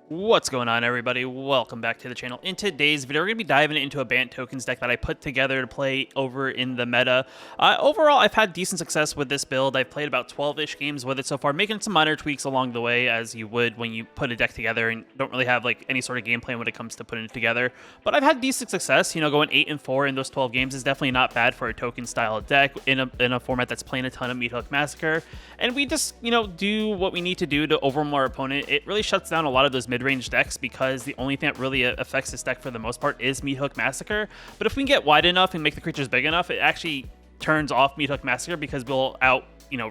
What's going on, everybody? Welcome back to the channel. In today's video, we're going to be diving into a Bant tokens deck that I put together to play over in the meta. Overall, I've had decent success with this build. I've played about 12-ish games with it so far, making some minor tweaks along the way, as you would when you put a deck together and don't really have like any sort of game plan when it comes to putting it together. But I've had decent success. You know, going 8-4 in those 12 games is definitely not bad for a token-style deck in a format that's playing a ton of Meat Hook Massacre. And we just, do what we need to do to overwhelm our opponent. It really shuts down a lot of those mid-range decks because the only thing that really affects this deck for the most part is Meat Hook Massacre. But if we can get wide enough and make the creatures big enough, it actually turns off Meat Hook Massacre because we'll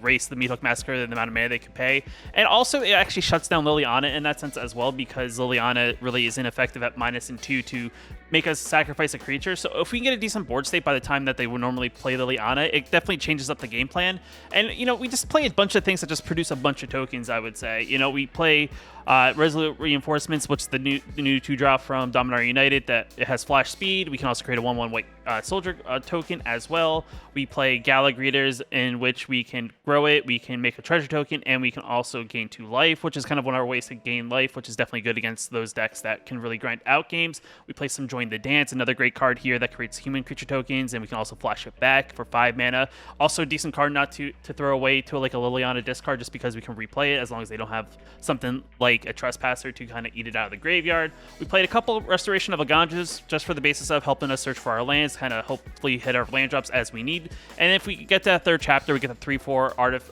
race the Meat Hook Massacre and the amount of mana they can pay. And also, it actually shuts down Liliana in that sense as well, because Liliana really is ineffective at -2 to make us sacrifice a creature. So if we can get a decent board state by the time that they would normally play Liliana, it definitely changes up the game plan. And, we just play a bunch of things that just produce a bunch of tokens, I would say. We play Resolute Reinforcements, which is the new 2-drop from Dominaria United, that it has flash speed. We can also create a 1/1 white soldier token as well. We play Gala Greeters, in which we can grow it, we can make a treasure token, and we can also gain 2 life, which is kind of one of our ways to gain life, which is definitely good against those decks that can really grind out games. We play some Join the Dance, another great card here that creates human creature tokens, and we can also flash it back for 5 mana. Also a decent card not to throw away to like a Liliana discard, just because we can replay it as long as they don't have something like a Trespasser to kind of eat it out of the graveyard. We played a couple Restoration of Agandras just for the basis of helping us search for our lands, kind of hopefully hit our land drops as we need. And if we get to that third chapter, we get the 3/4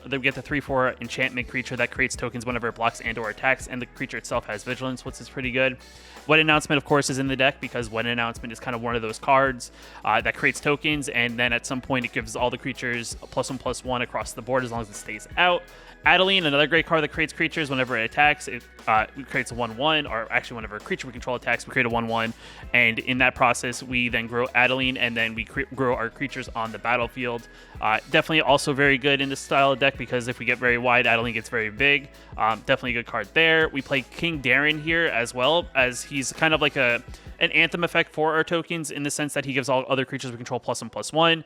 we get the 3/4 enchantment creature that creates tokens whenever it blocks and/or attacks, and the creature itself has vigilance, which is pretty good. Wet Announcement, of course, is in the deck because Wet Announcement is kind of one of those cards that creates tokens, and then at some point it gives all the creatures a +1/+1 across the board as long as it stays out. Adeline, another great card that creates creatures whenever it attacks. It creates a 1/1, or actually whenever a creature we control attacks, we create a 1/1. And in that process, we then grow Adeline, and then we grow our creatures on the battlefield. Definitely also very good in this style of deck, because if we get very wide, Adeline gets very big. Definitely a good card there. We play King Darren here as well, as he's kind of like an anthem effect for our tokens, in the sense that he gives all other creatures we control +1/+1.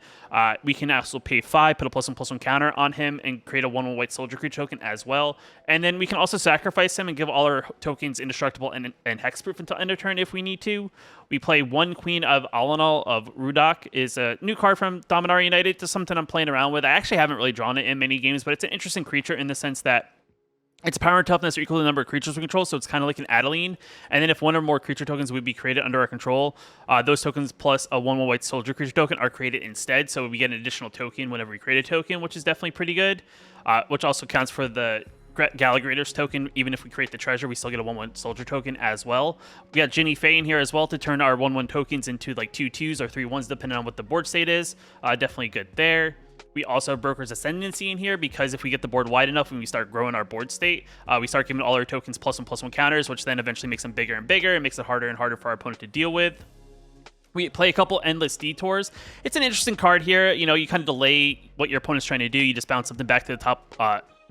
We can also pay 5, put a +1/+1 counter on him, and create a 1/1 white soldier creature token as well. And then we can also sacrifice him and give all our tokens indestructible and hexproof until end of turn if we need to. We play one Queen of Alanal of Rudak, is a new card from Dominaria United. Just something I'm playing around with. I actually haven't really drawn it in many games, but it's an interesting creature in the sense that its power and toughness are equal to the number of creatures we control, so it's kind of like an Adeline. And then if one or more creature tokens would be created under our control, those tokens plus a 1/1 white soldier creature token are created instead, so we get an additional token whenever we create a token, which is definitely pretty good, which also counts for the Gallagher's token. Even if we create the treasure, we still get a 1/1 soldier token as well. We got Ginny Faye in here as well to turn our 1/1 tokens into like 2/2s or 3/1s, depending on what the board state is. Definitely good there. We also have Broker's Ascendancy in here, because if we get the board wide enough and we start growing our board state, we start giving all our tokens +1/+1 counters, which then eventually makes them bigger and bigger and makes it harder and harder for our opponent to deal with. We play a couple Endless Detours. It's an interesting card here. You kind of delay what your opponent's trying to do. You just bounce something back to the top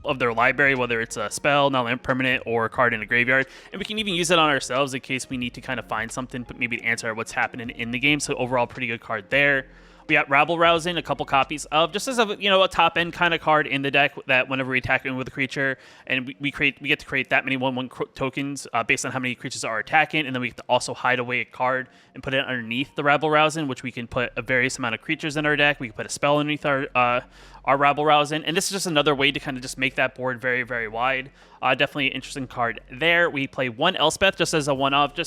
of their library, whether it's a spell, non-land permanent, or a card in a graveyard. And we can even use it on ourselves in case we need to kind of find something, but maybe to answer what's happening in the game. So overall, pretty good card there. We got Rabble Rousing, a couple copies of, just as a top end kind of card in the deck, that whenever we attack with a creature, and we get to create that many 1/1 tokens based on how many creatures are attacking, and then we have to also hide away a card and put it underneath the Rabble Rousing, which we can put a various amount of creatures in our deck. We can put a spell underneath our Rabble Rousing, and this is just another way to kind of just make that board very, very wide. Definitely an interesting card there. We play one Elspeth just as a one-off.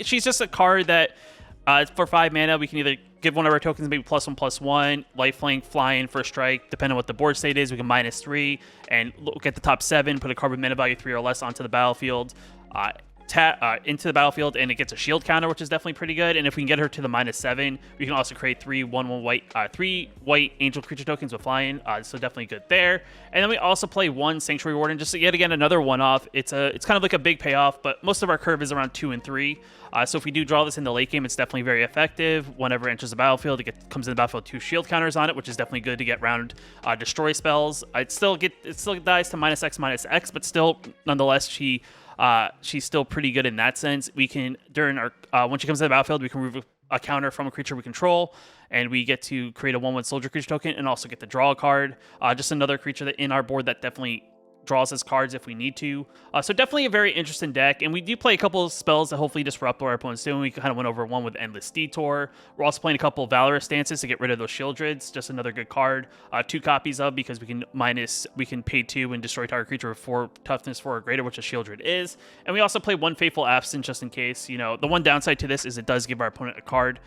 She's just a card that for 5 mana, we can either give one of our tokens maybe +1/+1, lifelink, flying, first strike, depending on what the board state is. We can -3 and look at the top 7, put a card with mana value 3 or less onto the battlefield. Into the battlefield, and it gets a shield counter, which is definitely pretty good. And if we can get her to the -7, we can also create 3 white angel creature tokens with flying, so definitely good there. And then we also play one Sanctuary Warden, just yet again another one-off. It's kind of like a big payoff, but most of our curve is around 2 and 3. So if we do draw this in the late game, it's definitely very effective. Whenever it enters the battlefield, it comes in the battlefield 2 shield counters on it, which is definitely good to get round destroy spells. It still dies to -X, but still, nonetheless, she's still pretty good in that sense. We can, during our when she comes to the battlefield, we can remove a counter from a creature we control, and we get to create a 1/1 soldier creature token and also get to draw a card. Just another creature that in our board that definitely draws us cards if we need to. So definitely a very interesting deck, and we do play a couple of spells that hopefully disrupt what our opponent's doing. We kind of went over one with Endless Detour. We're also playing a couple of Valorous stances to get rid of those Shieldrids, just another good card. 2 copies of, because we can pay 2 and destroy target creature with 4 toughness 4 or greater, which a Shieldrid is. And we also play 1 Fateful Absence just in case. You know, the one downside to this is it does give our opponent a card,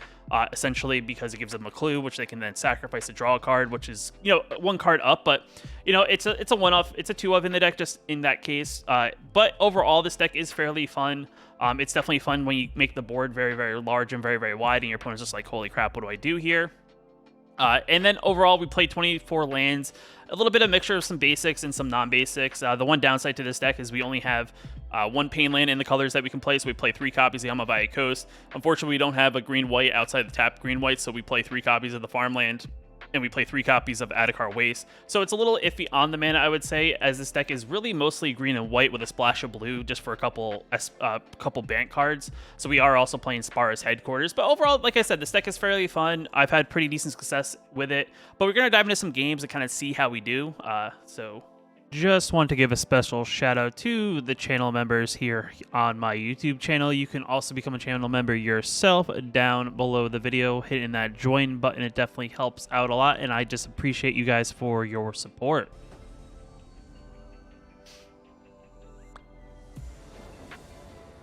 essentially, because it gives them a clue, which they can then sacrifice to draw a card, which is, you know, 1 card up. But, you know, it's a 1-off, it's a 2-of in the deck just in that case. But overall, this deck is fairly fun. It's definitely fun when you make the board very, very large and very, very wide, and your opponent's just like, holy crap, what do I do here? And then overall, we played 24 lands, a little bit of mixture of some basics and some non-basics. The one downside to this deck is we only have 1 pain land in the colors that we can play, so we play 3 copies of Yamavaya Coast. Unfortunately, we don't have a green-white outside the tapped green-white, so we play 3 copies of the farmland, and we play 3 copies of Adhikar Waste. So it's a little iffy on the mana, I would say, as this deck is really mostly green and white with a splash of blue just for a couple Bant cards. So we are also playing Spara's Headquarters. But overall, like I said, this deck is fairly fun. I've had pretty decent success with it. But we're going to dive into some games and kind of see how we do. Just want to give a special shout out to the channel members here on my YouTube channel. You can also become a channel member yourself down below the video, hitting that join button. It definitely helps out a lot, and I just appreciate you guys for your support.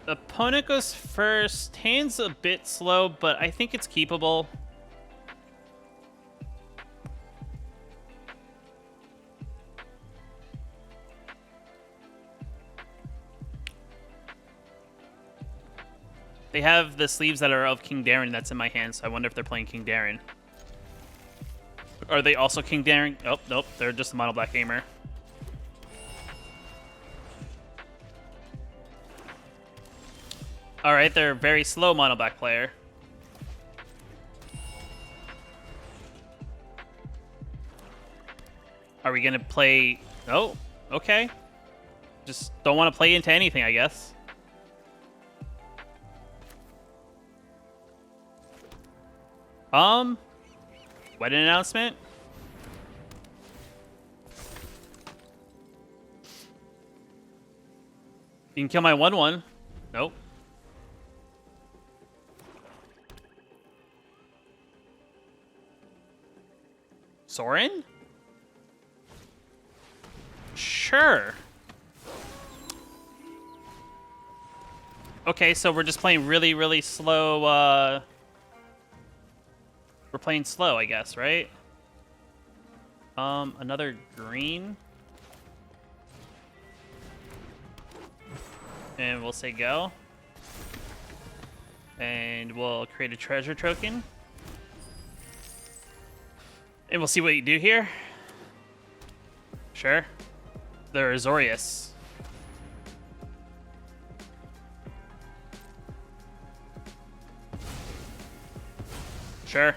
Opponent goes first. Hand's a bit slow, but I think it's keepable. They have the sleeves that are of King Darren that's in my hand, so I wonder if they're playing King Darren. Are they also King Darren? Oh, nope, they're just a mono black gamer. Alright, they're a very slow mono black player. Are we gonna play... Oh, okay. Just don't want to play into anything, I guess. Wedding announcement? You can kill my 1/1. Nope. Sorin? Sure. Okay, so we're just playing really, really slow, we're playing slow, I guess, right? Another green. And we'll say go. And we'll create a treasure token. And we'll see what you do here. Sure. They're Azorius. Sure.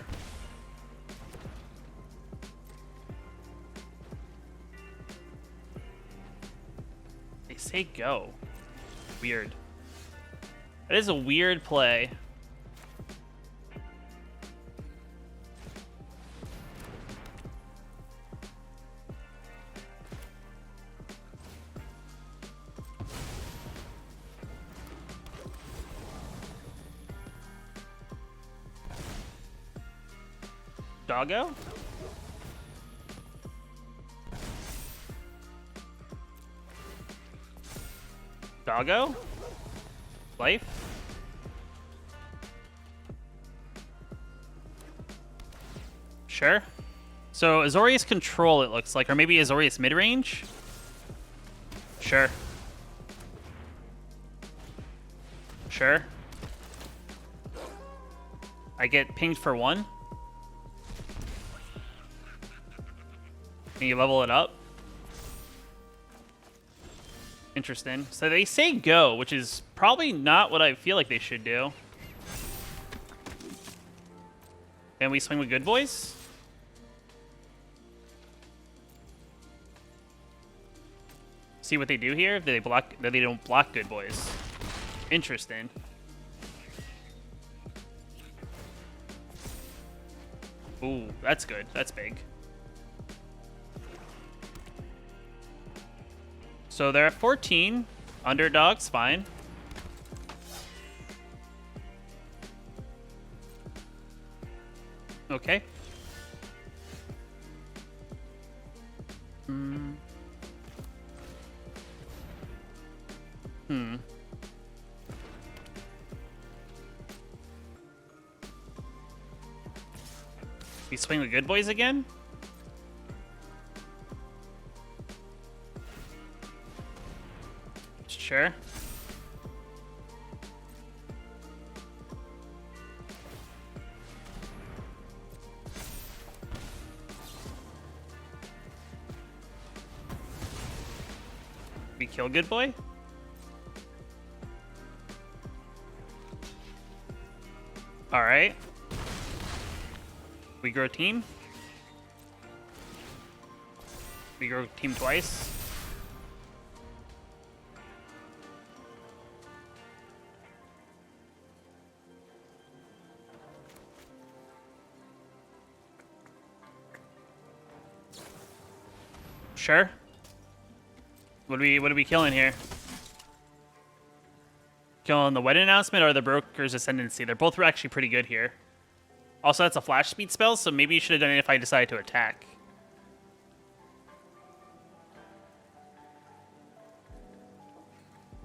They say go. Weird. That is a weird play. Doggo? Doggo? Life? Sure. So Azorius control, it looks like, or maybe Azorius mid-range? Sure. Sure. I get pinged for 1. Can you level it up? Interesting. So they say go, which is probably not what I feel like they should do. And we swing with good boys? See what they do here? They block. They don't block good boys. Interesting. Ooh, that's good. That's big. So they're at 14. Underdogs, fine. Okay. We swing the good boys again? Sure. We kill good boy? Alright. We grow team. We grow team twice. Sure. What are we killing here? Killing the wedding announcement or the broker's ascendancy? They're both actually pretty good here. Also, that's a flash speed spell, so maybe you should have done it if I decided to attack.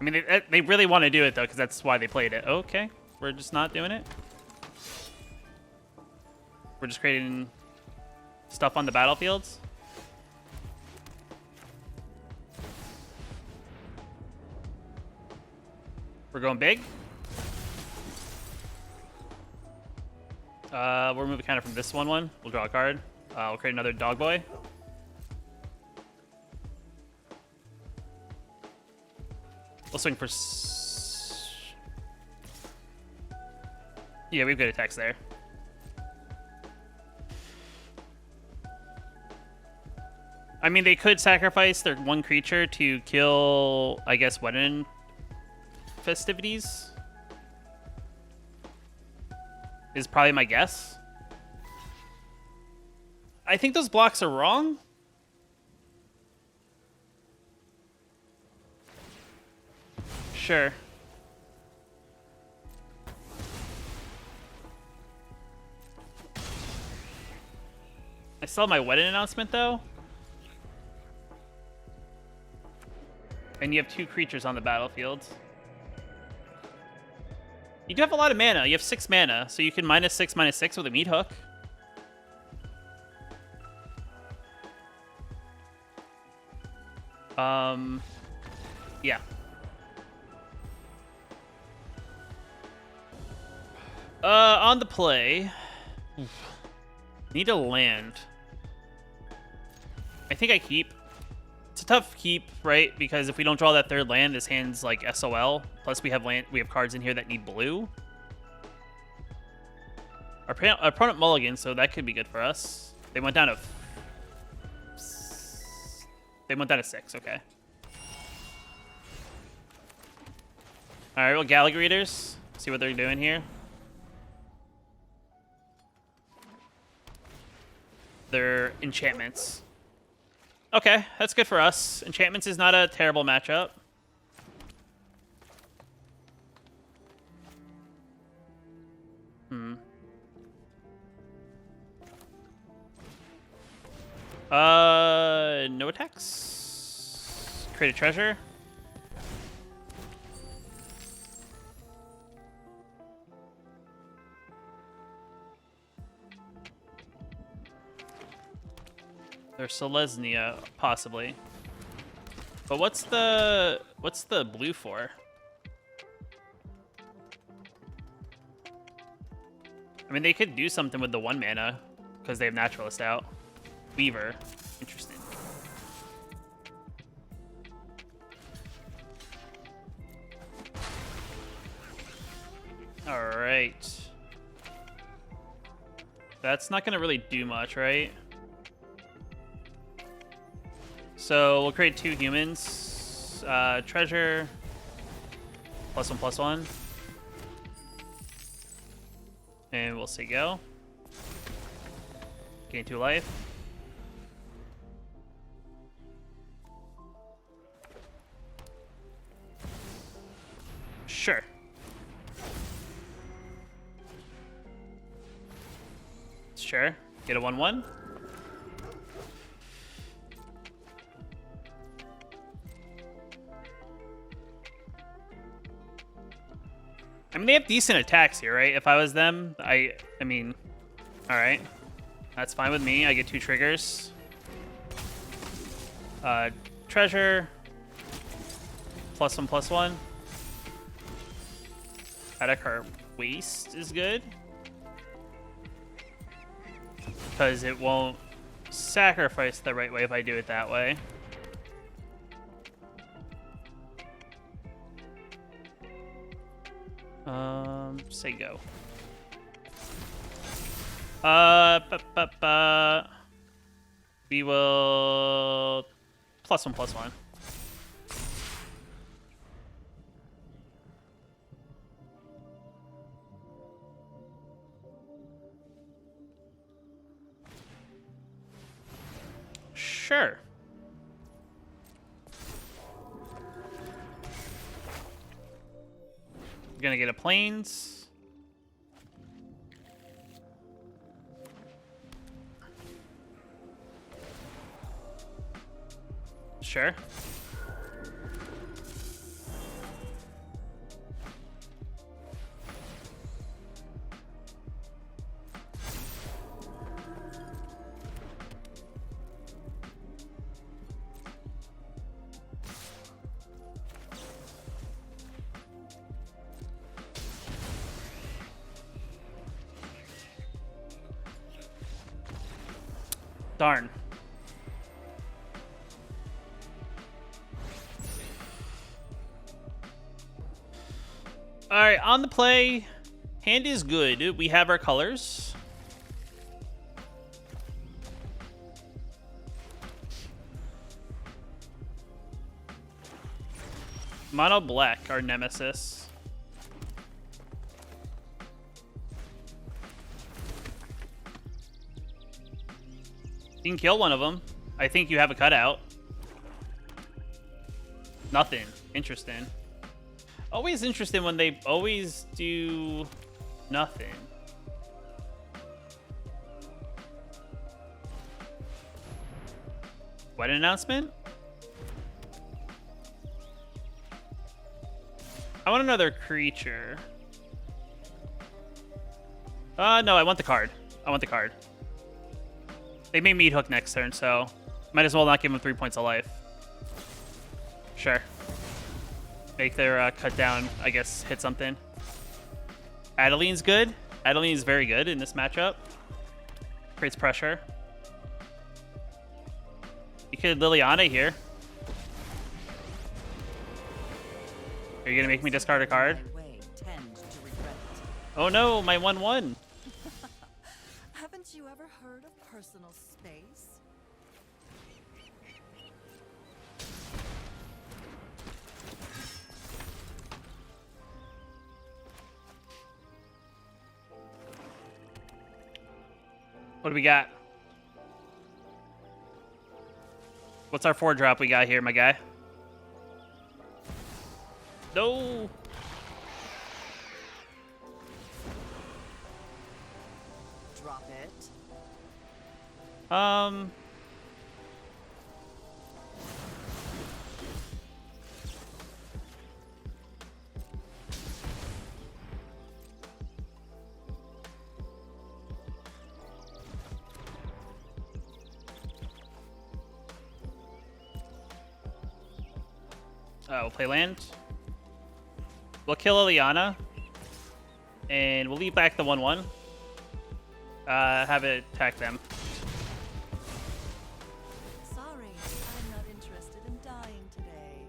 I mean, they really want to do it, though, because that's why they played it. Okay, we're just not doing it. We're just creating stuff on the battlefields. We're going big. We'll remove a counter from this one. We'll draw a card. We'll create another dog boy. We'll swing for... Yeah, we've got attacks there. I mean, they could sacrifice their one creature to kill, I guess, wedding festivities. Is probably my guess. I think those blocks are wrong. Sure. I saw my wedding announcement, though. And you have 2 creatures on the battlefield. You do have a lot of mana. You have 6 mana, so you can -6/-6 with a meat hook. Yeah. On the play, need a land. I think I keep. It's a tough keep, right? Because if we don't draw that 3rd land, this hand's like SOL. Plus, we have cards in here that need blue. Our opponent mulligan, so that could be good for us. They went down to 6. Okay. All right, well, Gallagher Readers. See what they're doing here. They're enchantments. Okay, that's good for us. Enchantments is not a terrible matchup. No attacks. Create a treasure. There's Selesnya, possibly. But what's the blue for? I mean, they could do something with the 1 mana because they have Naturalist out. Weaver, interesting. All right. That's not gonna really do much, right? So we'll create 2 humans. Treasure. +1/+1. And we'll say go. Gain 2 life. Sure. Sure. Get a 1/1. I mean, they have decent attacks here, right? If I was them, I mean, all right. That's fine with me. I get 2 triggers. Treasure. +1/+1. Attack our waste is good. Because it won't sacrifice the right way if I do it that way. Say go. We will +1/+1. Sure. Gonna get a plains. Sure. Darn. All right, on the play, hand is good. We have our colors. Mono black, our nemesis. You can kill one of them. I think you have a cutout. Nothing. Interesting. Always interesting when they always do nothing. What announcement? I want another creature. No, I want the card. I want the card. They may meat hook next turn, so might as well not give them 3 points of life. Sure. Make their cut down, I guess, hit something. Adeline's good. Adeline's very good in this matchup. Creates pressure. You could Liliana here. Are you gonna make me discard a card? Oh no, my 1/1. Haven't you ever heard of personal space? What do we got? What's our 4-drop we got here, my guy? No. Drop it. We'll play land. We'll kill Liliana. And we'll leave back the 1/1. Have it attack them. Sorry, I'm not interested in dying today.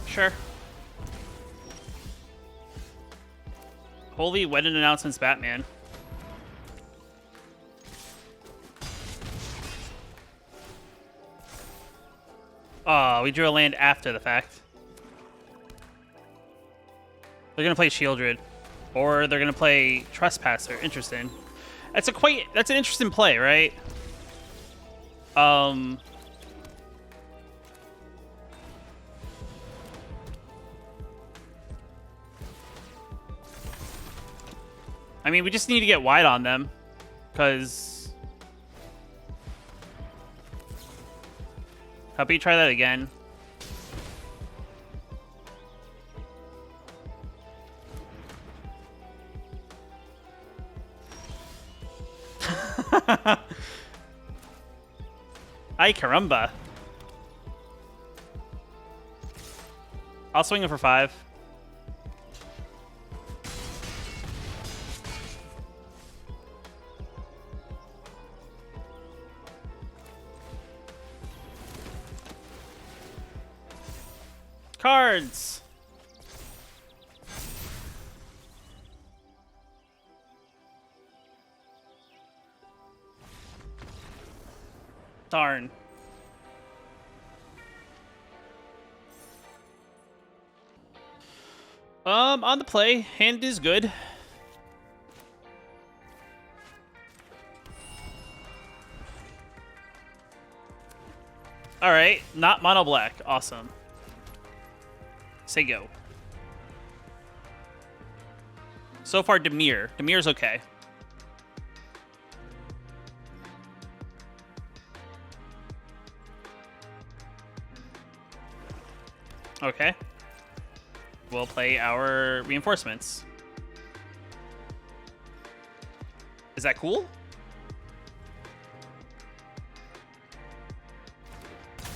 Sure. Holy wedding announcements, Batman. Oh, we drew a land after the fact. They're gonna play Shieldred, or they're gonna play Trespasser. Interesting. That's an interesting play, right? Um. I mean, we just need to get wide on them, because... How about you try that again? Ay, caramba. I'll swing him for 5. Cards. Darn. On the play, hand is good. All right, not mono black. Awesome. Say go. So far, Demir. Demir's okay. Okay. We'll play our reinforcements. Is that cool?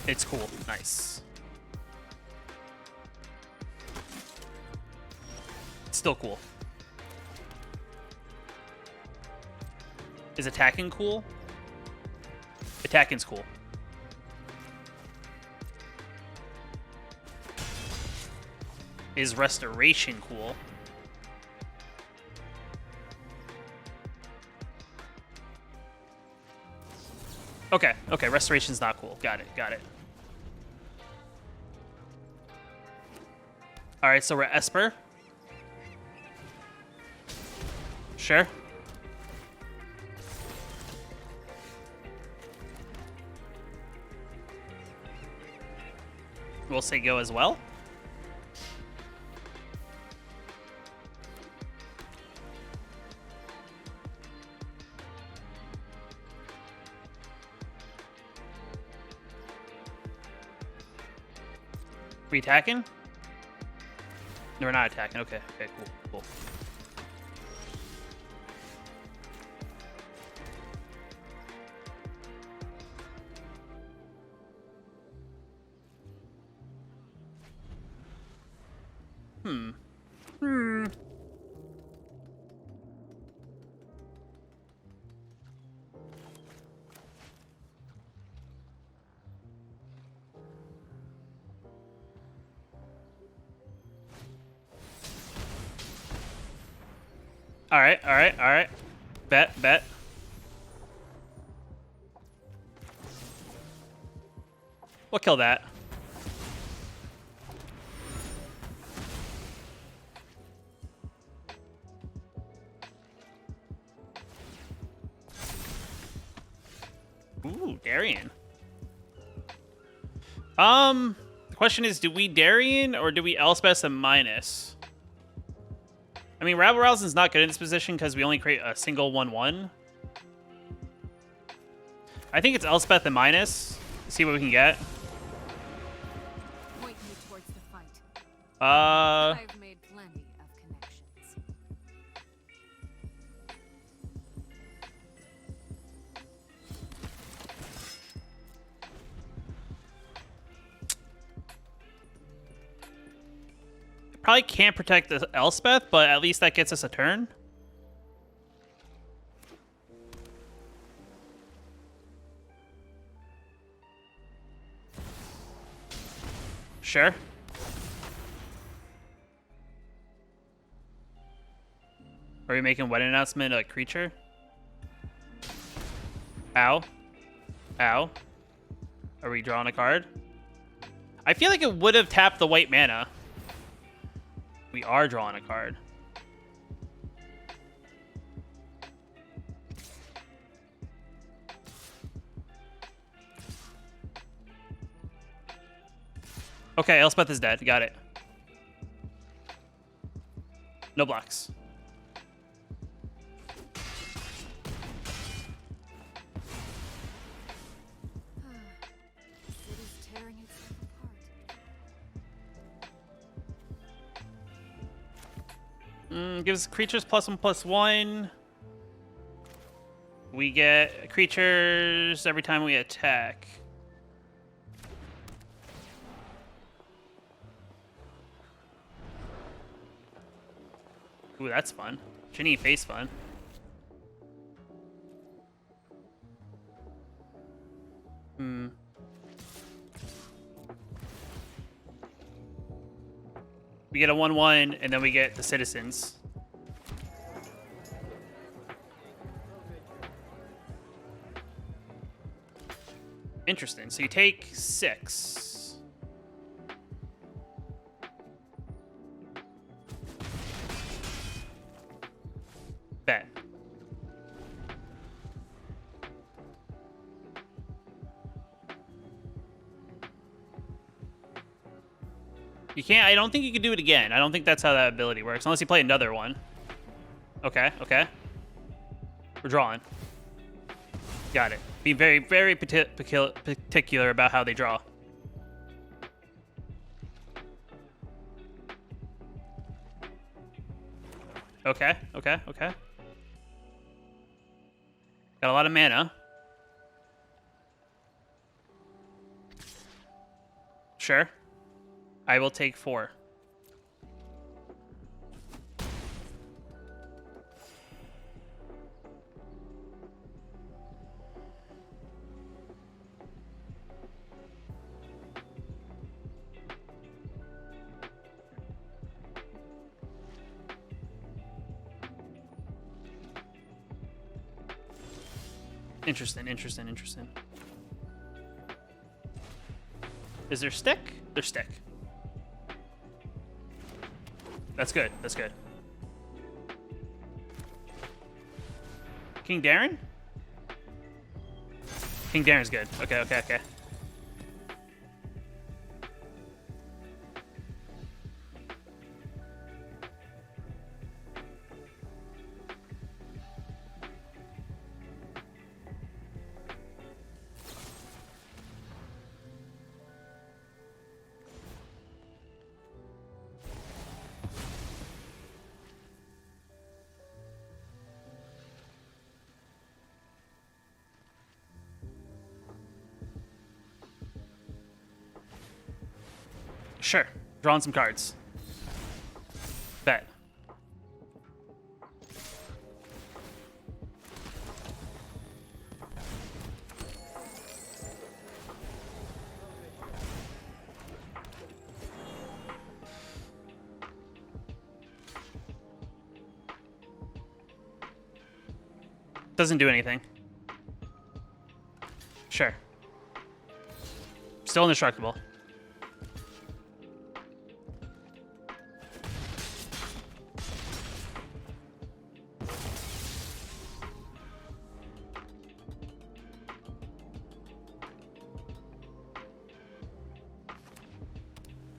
It's cool. Nice. It's still cool. Is attacking cool? Attacking's cool. Is restoration cool? Okay, okay, restoration's not cool. Got it, got it. Alright, so we're Esper. Sure. We'll say go as well. We attacking? No, we're not attacking. Okay, okay, cool, cool. Alright, alright, alright. Bet, bet. We'll kill that. Ooh, Darien. The question is, do we Darien or do we Elspeth and minus? I mean, Rabble Rousen's not good in this position because we only create a single 1/1. I think it's Elspeth and minus. See what we can get. Point me towards the fight. Uh, I've made plenty of connections. probably can't protect the Elspeth, but at least that gets us a turn. Sure. Are we making wedding announcement a creature? Ow. Ow. Are we drawing a card? I feel like it would have tapped the white mana. We are drawing a card. Okay, Elspeth is dead. Got it. No blocks. City's tearing itself apart. Gives creatures +1/+1. We get creatures every time we attack. Ooh, that's fun. Ginny face fun. We get a 1/1, and then we get the citizens. Interesting. So you take 6. Bet. You can't. I don't think you can do it again. I don't think that's how that ability works, unless you play another one. Okay. Okay. We're drawing. Got it. Be very, very particular about how they draw. Okay, okay, okay. Got a lot of mana. Sure. I will take 4. Interesting, interesting, interesting. Is there stick? There's stick. That's good, that's good. King Darren? King Darren's good. Okay, okay, okay. Sure. Drawing some cards. Bet. Doesn't do anything. Sure. Still indestructible.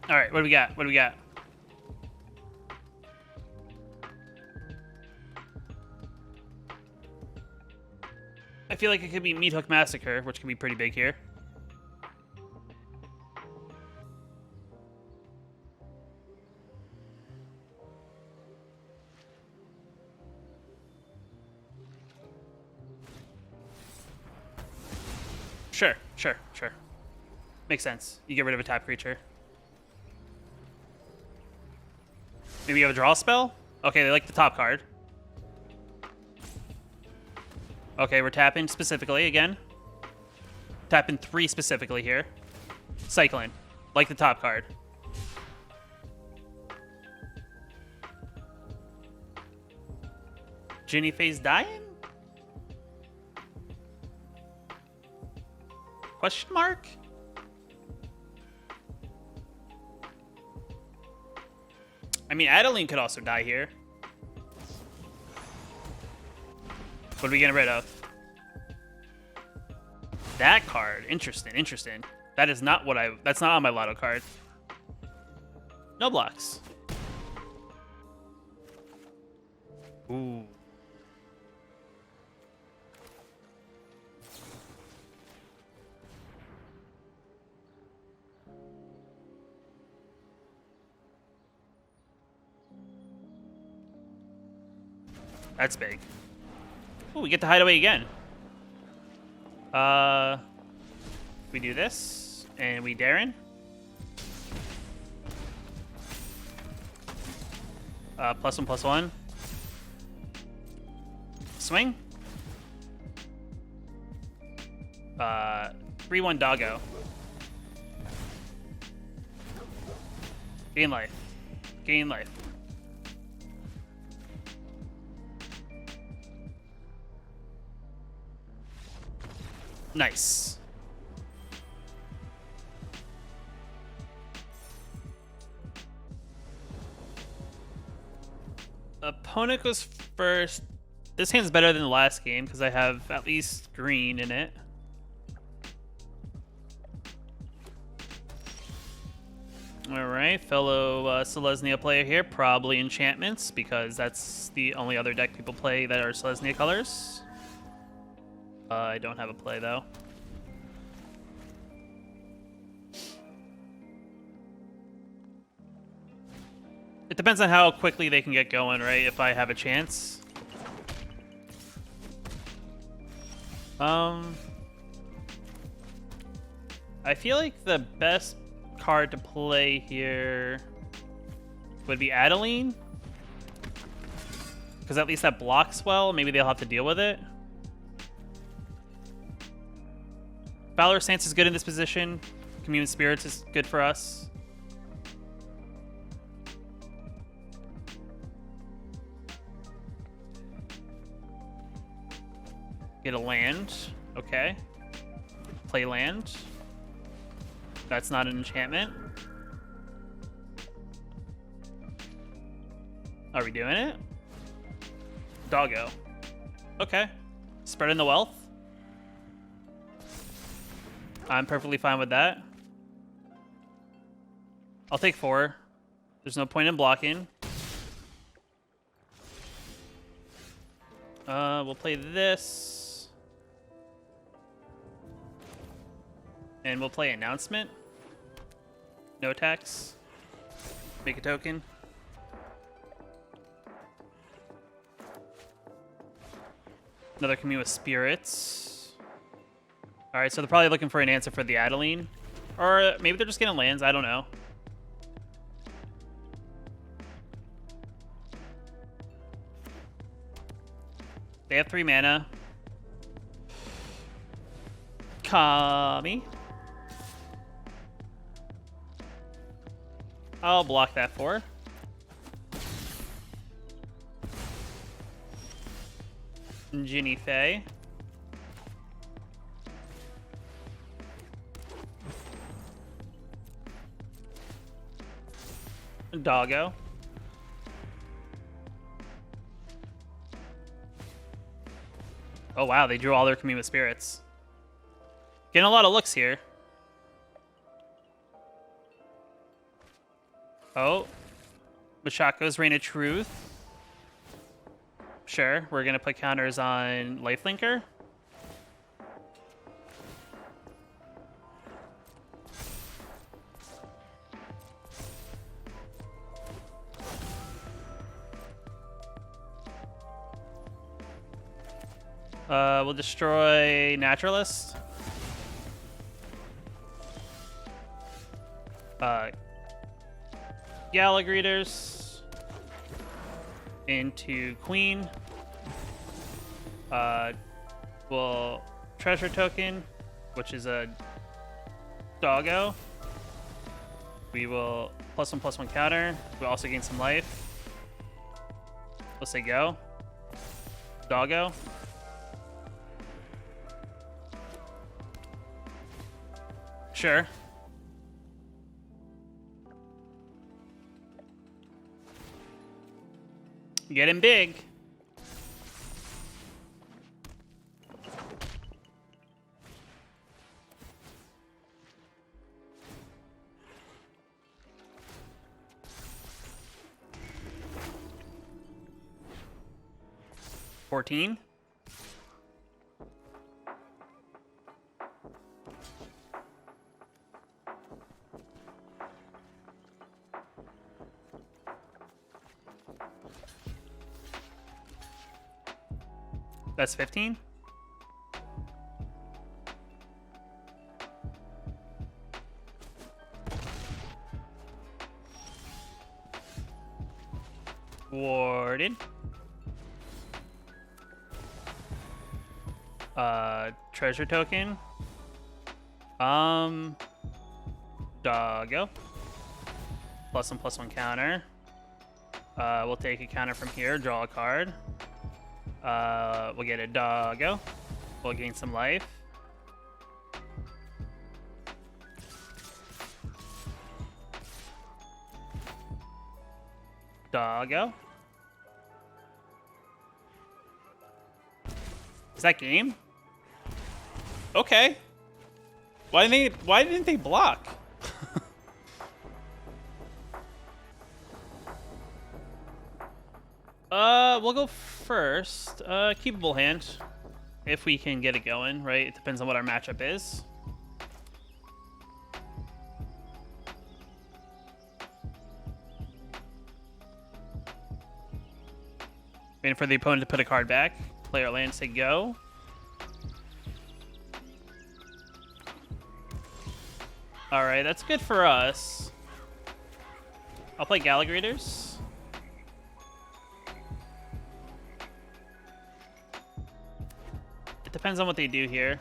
All right, what do we got? What do we got? I feel like it could be Meat Hook Massacre, which could be pretty big here. Sure, sure, sure. Makes sense. You get rid of a tap creature. Maybe you have a draw spell? Okay, they like the top card. Okay, we're tapping specifically again. Tapping 3 specifically here. Cycling. Like the top card. Ginny Faye's dying? Question mark? I mean, Adeline could also die here. What are we getting rid of? That card. Interesting, interesting. That is not what that's not on my lotto card. No blocks. Ooh. That's big. Ooh, we get to hide away again. We do this, and we Darren. +1/+1. Swing. 3/1 doggo. Gain life. Gain life. Nice. Opponent goes first. This hand's better than the last game because I have at least green in it. Alright, fellow Selesnya player here. Probably enchantments because that's the only other deck people play that are Selesnya colors. I don't have a play though. It depends on how quickly they can get going, right? If I have a chance. I feel like the best card to play here would be Adeline. Because at least that blocks well. Maybe they'll have to deal with it. Valor Stance is good in this position. Commune Spirits is good for us. Get a land. Okay. Play land. That's not an enchantment. Are we doing it? Doggo. Okay. Spreading the wealth. I'm perfectly fine with that. I'll take 4. There's no point in blocking. We'll play this. And we'll play Announcement. No attacks. Make a token. Another Commune with Spirits. Alright, so they're probably looking for an answer for the Adeline. Or maybe they're just getting lands, I don't know. They have 3 mana. Kami. I'll block that 4. Ginny Faye. Doggo. Oh wow, they drew all their Commune with Spirits. Getting a lot of looks here. Oh. Machako's Reign of Truth. Sure, we're gonna put counters on Lifelinker. We'll destroy Naturalist. Gallagreeters into Queen. We'll Treasure Token, which is a Doggo. We will +1/+1 counter. We'll also gain some life. We'll say go. Doggo. Sure. Getting big. 14. That's 15. Warded. Treasure token. Doggo. +1/+1 counter. We'll take a counter from here, draw a card. We'll get a doggo. We'll gain some life. Doggo. Is that game? Okay. Why didn't they block? We'll go first. Keepable hand. If we can get it going, right? It depends on what our matchup is. Waiting for the opponent to put a card back. Player land, say go. Alright, that's good for us. I'll play Gallagrators. It depends on what they do here.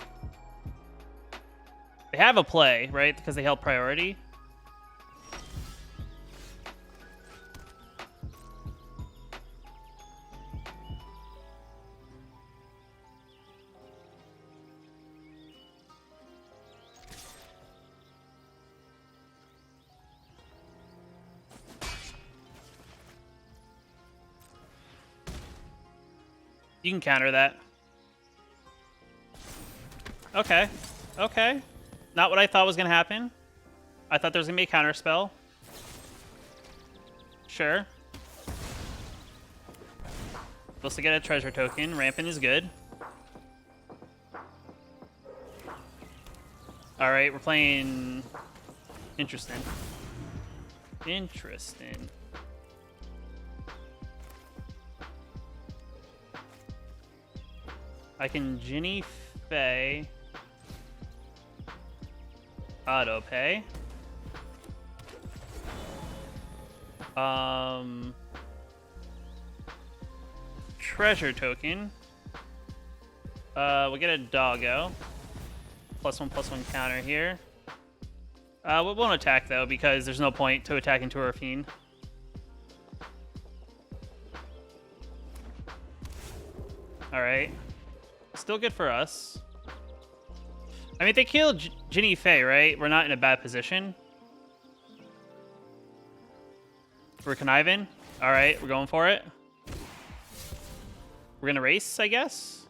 They have a play, right? Because they held priority. You can counter that. Okay. Okay. Not what I thought was going to happen. I thought there was going to be a counter spell. Sure. Supposed to get a treasure token. Rampant is good. Alright, we're playing... Interesting. Interesting. I can Ginny Faye. Auto pay. Treasure token. We'll get a doggo. +1/+1 counter here. We won't attack though because there's no point to attack into our fiend. All right. Still good for us. I mean, if they kill Ginny Faye, right? We're not in a bad position. We're conniving. All right, we're going for it. We're gonna race, I guess.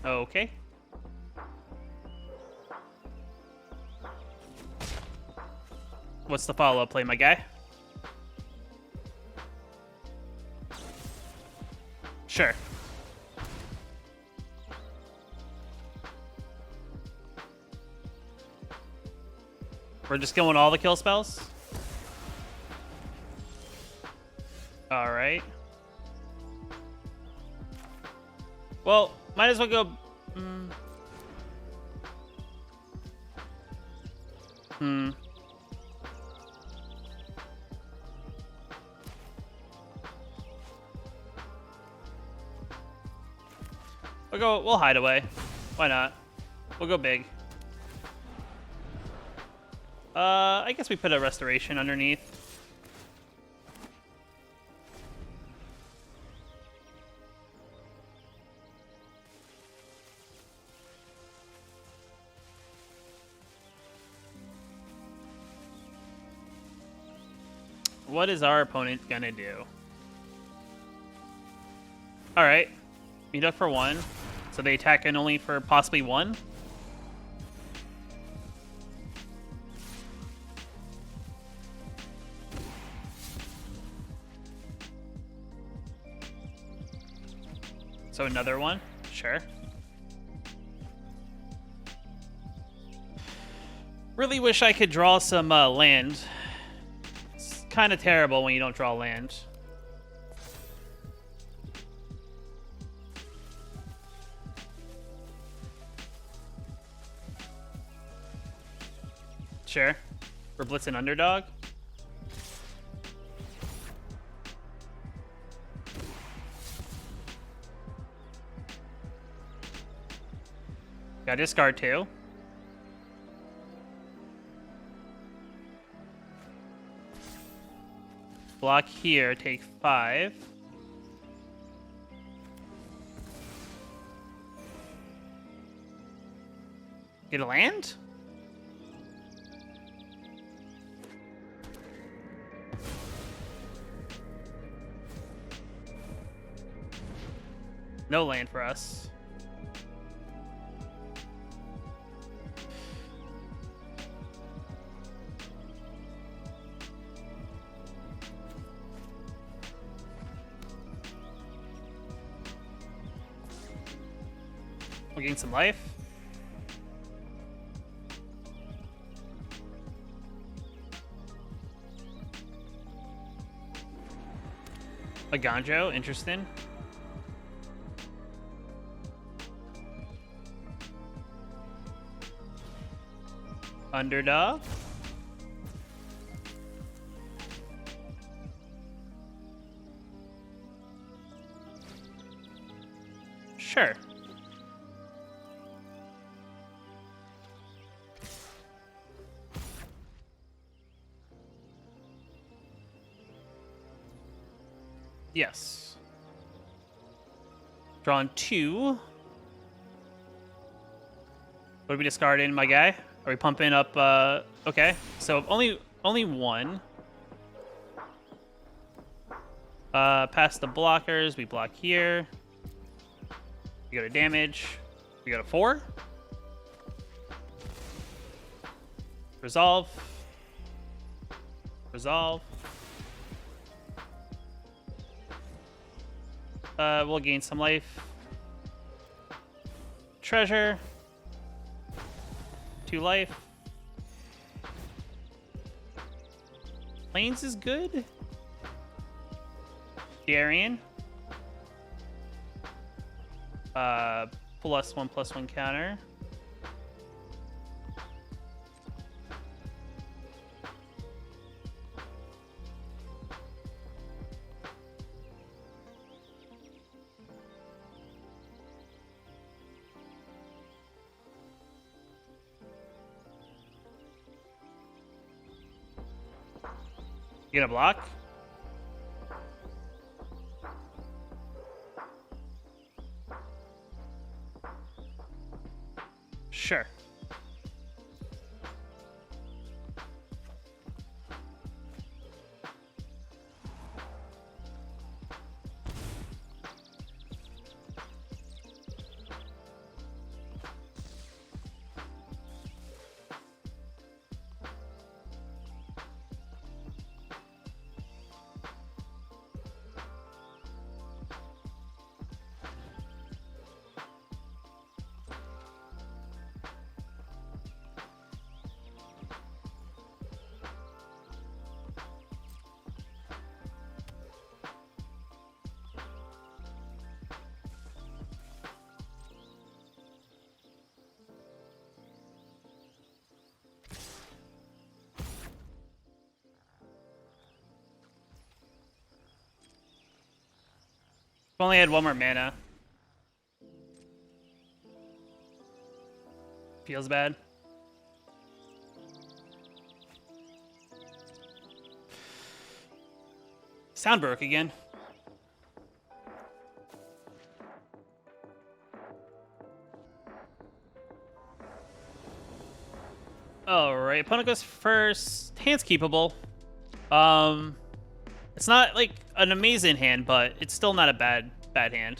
Okay. What's the follow-up play, my guy? Sure. We're just going all the kill spells? Alright. Well, might as well go... We'll hide away. Why not? We'll go big. I guess we put a restoration underneath. What is our opponent gonna do? Alright. Meet up for 1. So they attack in only for possibly 1. So another one? Sure. Really wish I could draw some land. It's kind of terrible when you don't draw land. Sure. We're blitzing underdog. Got discard 2. Block here, take 5. Get a land? No land for us. We'll gain some life. A Ganjo, interesting. Underdog. Sure. Yes. Drawn 2. What are we discarding, my guy? Are we pumping up? Okay, so only 1. Past the blockers, we block here. We go to damage. We go to 4. Resolve. Resolve. We'll gain some life. Treasure. 2 life. Plains is good. Darien. +1/+1 counter. You gonna block? Sure. If only I had 1 more mana. Feels bad. Sound broke again. Alright, opponent goes first. Hand's keepable. It's not like an amazing hand, but it's still not a bad hand.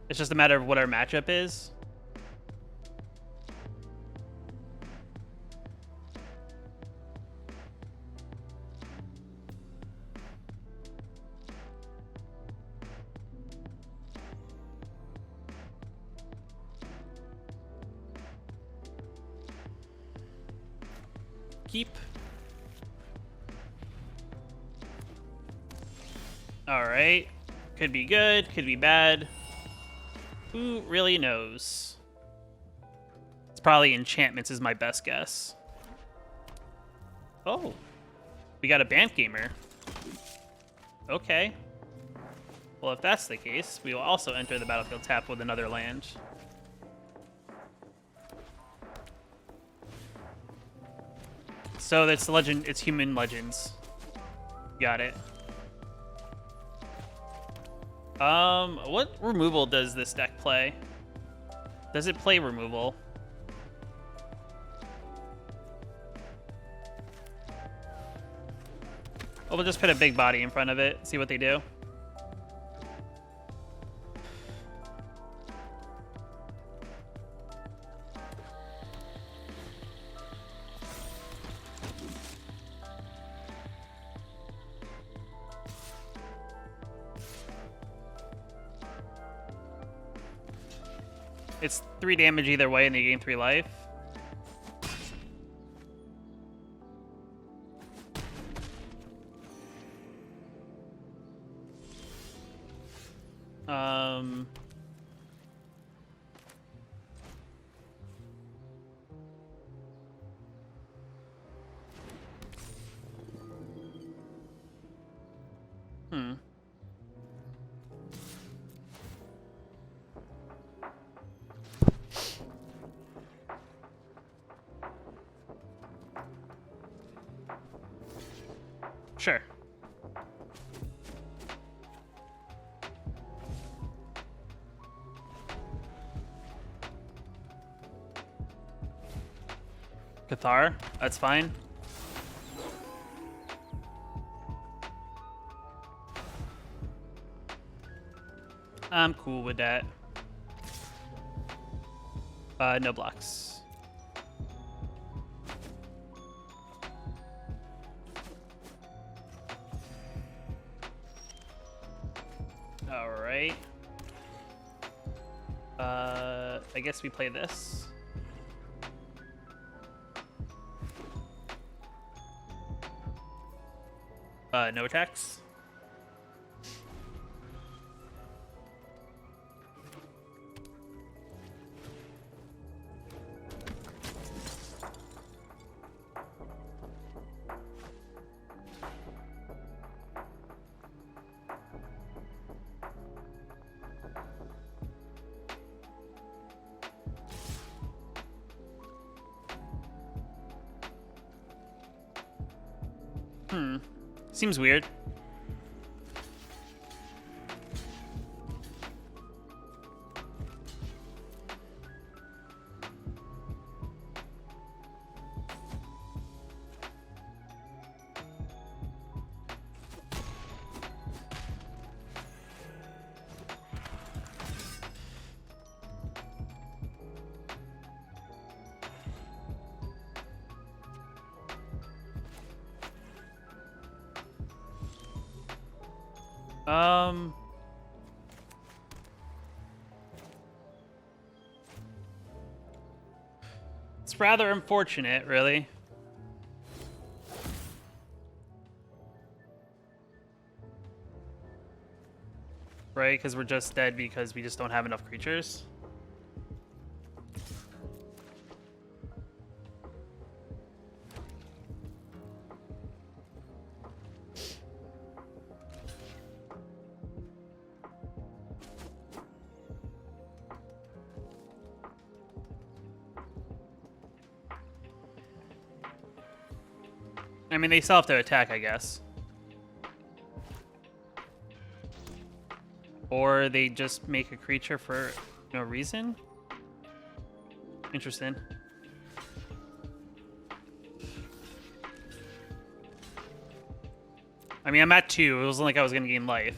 It's just a matter of what our matchup is. Keep. Alright. Could be good, could be bad. Who really knows? It's probably enchantments is my best guess. Oh. We got a Bant gamer. Okay. Well, if that's the case, we will also enter the battlefield tapped with another land. So that's legend. It's human legends. Got it. What removal does this deck play? Does it play removal? Well, we'll just put a big body in front of it, see what they do. It's 3 damage either way, and they gain 3 life. Sure. Cathar, that's fine. I'm cool with that. No blocks. All right. I guess we play this. No attacks. Seems weird. It's rather unfortunate, really. Right? Because we're just dead because we just don't have enough creatures. I mean, they still have to attack, I guess. Or they just make a creature for no reason? Interesting. I mean, I'm at 2. It wasn't like I was going to gain life.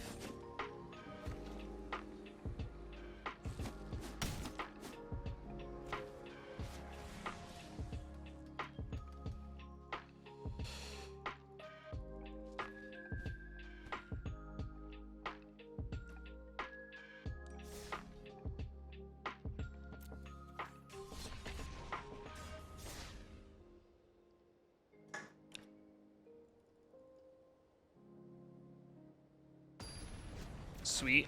Sweet.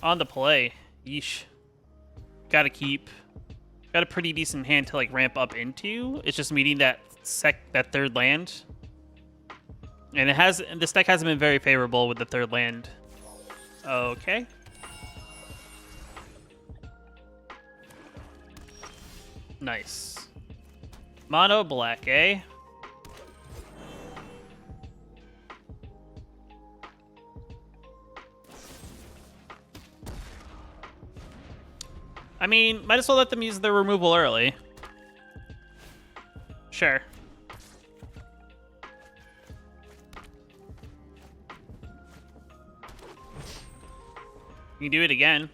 On the play. Yeesh. Got a pretty decent hand to like ramp up into. It's just meeting that third land. And this deck hasn't been very favorable with the third land. Okay. Nice. Mono black, eh? I mean, might as well let them use the removal early. Sure. You can do it again.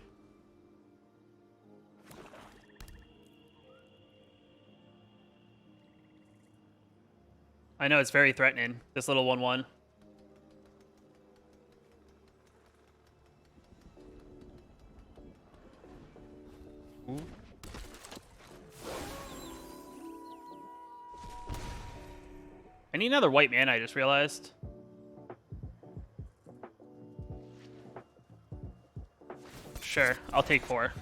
I know it's very threatening, this little 1/1. Ooh. I need another white mana, I just realized. Sure, I'll take 4.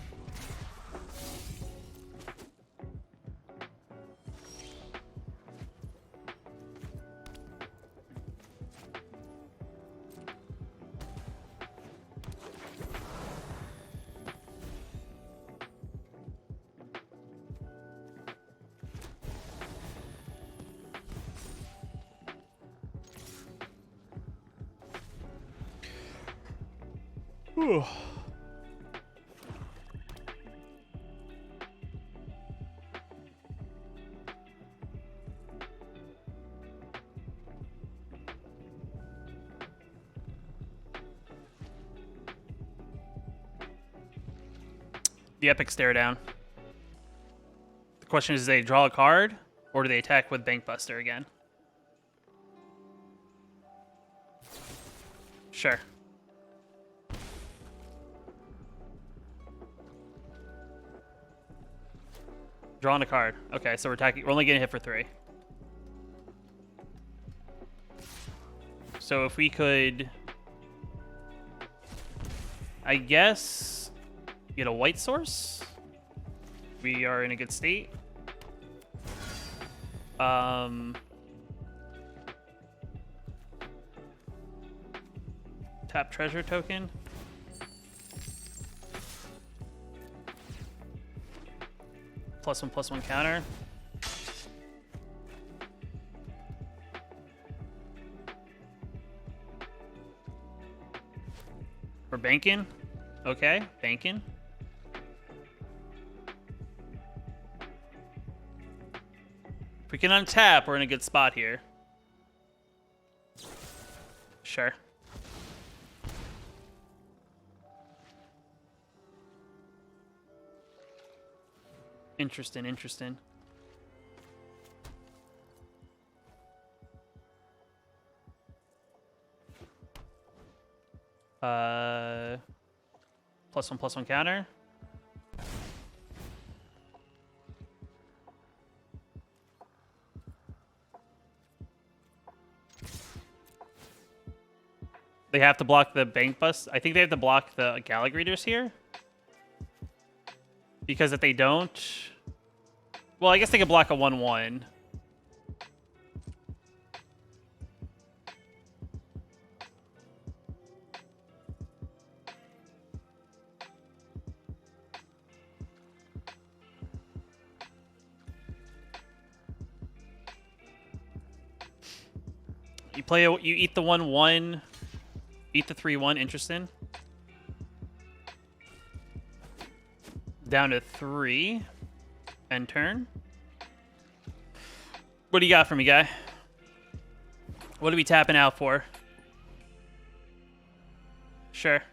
Whew. The epic stare down. The question is, do they draw a card, or do they attack with Bankbuster again? Sure. Drawing a card. Okay, so we're attacking. We're only getting hit for 3. So if we could, I guess, get a white source, we are in a good state. Tap treasure token. +1/+1 counter. We're banking. Okay, banking. If we can untap, we're in a good spot here. Sure. Interesting, interesting. +1/+1 counter. They have to block the bank bust. I think they have to block the Gallag Readers here. Because if they don't... Well, I guess they could block a 1/1. You eat the 1/1, eat the 3/1, interesting. Down to 3. End turn. What do you got for me, guy? What are we tapping out for? Sure.